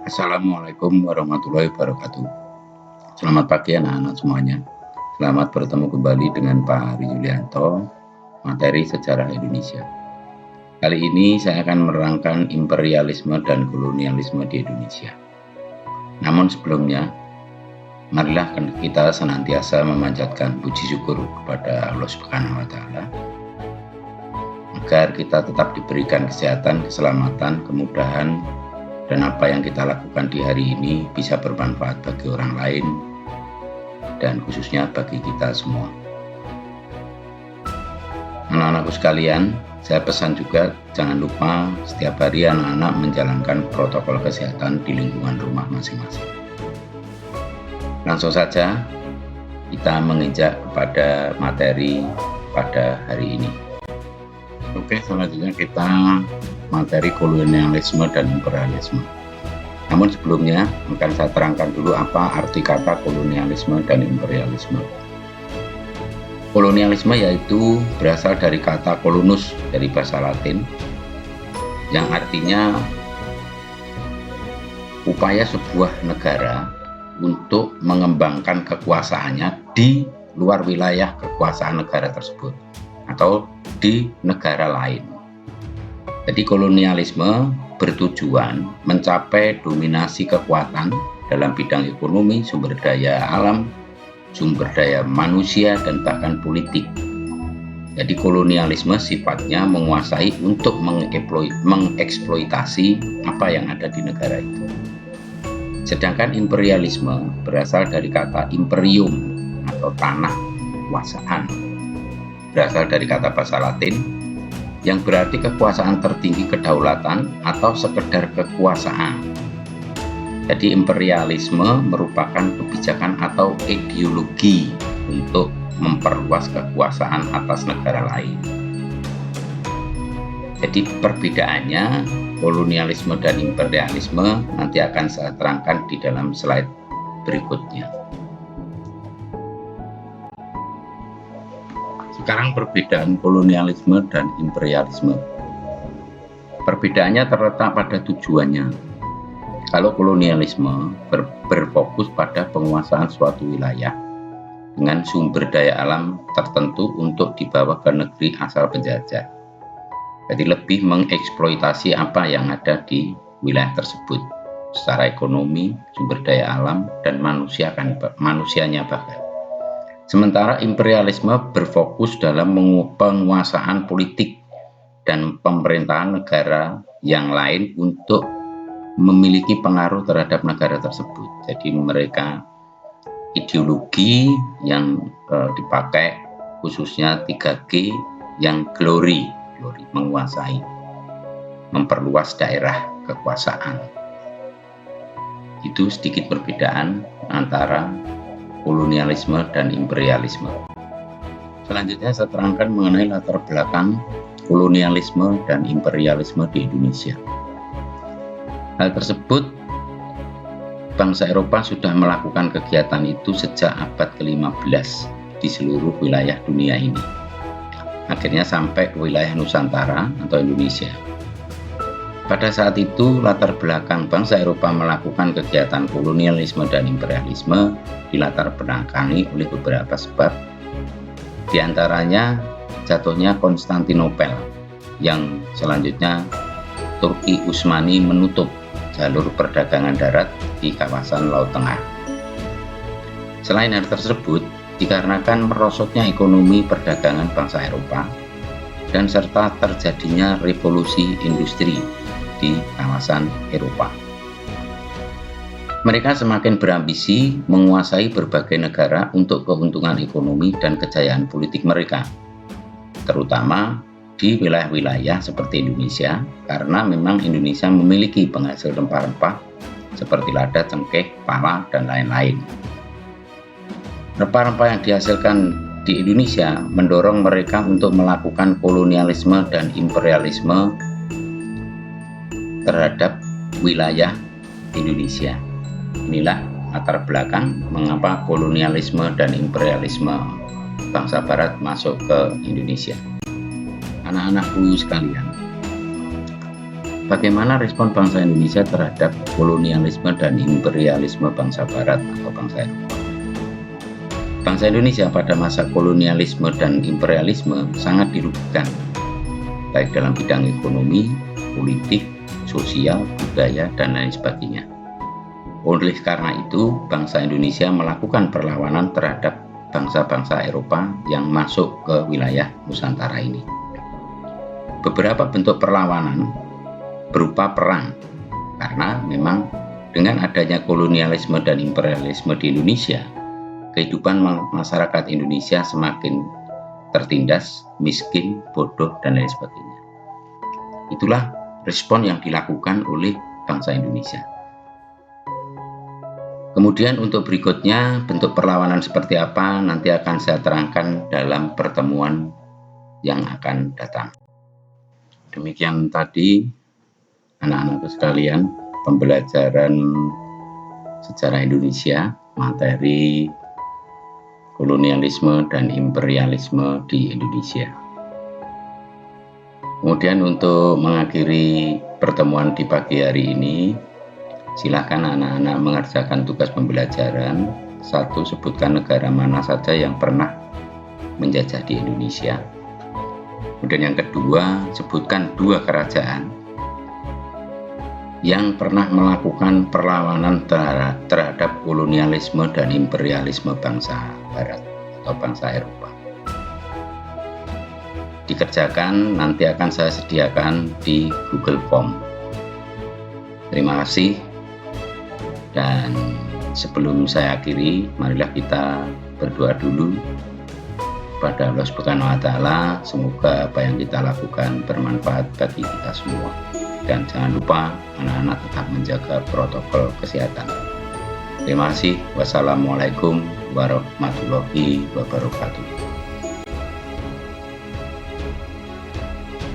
Assalamualaikum warahmatullahi wabarakatuh. Selamat pagi anak-anak semuanya. Selamat bertemu kembali dengan Pak Hari Yulianto, materi sejarah Indonesia. Kali ini saya akan menerangkan imperialisme dan kolonialisme di Indonesia. Namun sebelumnya, marilah kita senantiasa memanjatkan puji syukur kepada Allah Subhanahu wa Ta'ala agar kita tetap diberikan kesehatan, keselamatan, kemudahan, dan apa yang kita lakukan di hari ini bisa bermanfaat bagi orang lain dan khususnya bagi kita semua. Anak-anakku sekalian, saya pesan juga jangan lupa setiap hari anak-anak menjalankan protokol kesehatan di lingkungan rumah masing-masing. Langsung saja kita menginjak kepada materi pada hari ini. Oke, selanjutnya kita materi kolonialisme dan imperialisme. Namun sebelumnya akan saya terangkan dulu apa arti kata kolonialisme dan imperialisme. Kolonialisme yaitu berasal dari kata kolonus dari bahasa Latin yang artinya upaya sebuah negara untuk mengembangkan kekuasaannya di luar wilayah kekuasaan negara tersebut atau di negara lain. Jadi kolonialisme bertujuan mencapai dominasi kekuatan dalam bidang ekonomi, sumber daya alam, sumber daya manusia, dan bahkan politik. Jadi kolonialisme sifatnya menguasai untuk mengeksploitasi apa yang ada di negara itu. Sedangkan imperialisme berasal dari kata imperium atau tanah kekuasaan. Berasal dari kata bahasa Latin yang berarti kekuasaan tertinggi, kedaulatan, atau sekedar kekuasaan. Jadi imperialisme merupakan kebijakan atau ideologi untuk memperluas kekuasaan atas negara lain. Jadi perbedaannya kolonialisme dan imperialisme nanti akan saya terangkan di dalam slide berikutnya. Sekarang perbedaan kolonialisme dan imperialisme. Perbedaannya terletak pada tujuannya. Kalau kolonialisme berfokus pada penguasaan suatu wilayah dengan sumber daya alam tertentu untuk dibawa ke negeri asal penjajah. Jadi lebih mengeksploitasi apa yang ada di wilayah tersebut secara ekonomi, sumber daya alam, dan manusianya bahkan. Sementara imperialisme berfokus dalam penguasaan politik dan pemerintahan negara yang lain untuk memiliki pengaruh terhadap negara tersebut. Jadi mereka ideologi yang dipakai khususnya 3G yang glory menguasai, memperluas daerah kekuasaan. Itu sedikit perbedaan antara kolonialisme dan imperialisme. Selanjutnya saya terangkan mengenai latar belakang kolonialisme dan imperialisme di Indonesia. Hal tersebut, bangsa Eropa sudah melakukan kegiatan itu sejak abad ke-15 di seluruh wilayah dunia ini. Akhirnya sampai ke wilayah Nusantara atau Indonesia. Pada saat itu, latar belakang bangsa Eropa melakukan kegiatan kolonialisme dan imperialisme dilatar belakangi oleh beberapa sebab. Di antaranya jatuhnya Konstantinopel, yang selanjutnya Turki Utsmani menutup jalur perdagangan darat di kawasan Laut Tengah. Selain hal tersebut, dikarenakan merosotnya ekonomi perdagangan bangsa Eropa dan serta terjadinya revolusi industri di kawasan Eropa. Mereka semakin berambisi menguasai berbagai negara untuk keuntungan ekonomi dan kejayaan politik mereka, terutama di wilayah-wilayah seperti Indonesia, karena memang Indonesia memiliki penghasil rempah-rempah seperti lada, cengkeh, pala, dan lain-lain. Rempah-rempah yang dihasilkan di Indonesia mendorong mereka untuk melakukan kolonialisme dan imperialisme terhadap wilayah Indonesia. Inilah latar belakang mengapa kolonialisme dan imperialisme bangsa Barat masuk ke Indonesia. Anak-anakku sekalian, Bagaimana respon bangsa Indonesia terhadap kolonialisme dan imperialisme bangsa Barat atau bangsa Eropa? Bangsa Indonesia pada masa kolonialisme dan imperialisme sangat dirugikan, baik dalam bidang ekonomi, politik, sosial, budaya, dan lain sebagainya. Oleh karena itu, bangsa Indonesia melakukan perlawanan terhadap bangsa-bangsa Eropa yang masuk ke wilayah Nusantara ini. Beberapa bentuk perlawanan berupa perang, karena memang dengan adanya kolonialisme dan imperialisme di Indonesia, kehidupan masyarakat Indonesia semakin tertindas, miskin, bodoh, dan lain sebagainya. Itulah respon yang dilakukan oleh bangsa Indonesia. Kemudian untuk berikutnya, bentuk perlawanan seperti apa nanti akan saya terangkan dalam pertemuan yang akan datang. Demikian tadi anak-anakku sekalian, pembelajaran sejarah Indonesia, materi kolonialisme dan imperialisme di Indonesia. Kemudian untuk mengakhiri pertemuan di pagi hari ini, silakan anak-anak mengerjakan tugas pembelajaran. 1. Sebutkan negara mana saja yang pernah menjajah di Indonesia. Kemudian yang kedua, sebutkan 2 kerajaan yang pernah melakukan perlawanan terhadap kolonialisme dan imperialisme bangsa Barat atau bangsa Eropa. Dikerjakan, nanti akan saya sediakan di Google Form. Terima kasih, dan sebelum saya akhiri, marilah kita berdoa dulu kepada Allah Subhanahu wa Ta'ala. Semoga apa yang kita lakukan bermanfaat bagi kita semua. Dan jangan lupa anak-anak tetap menjaga protokol kesehatan. Terima kasih. Wassalamualaikum warahmatullahi wabarakatuh.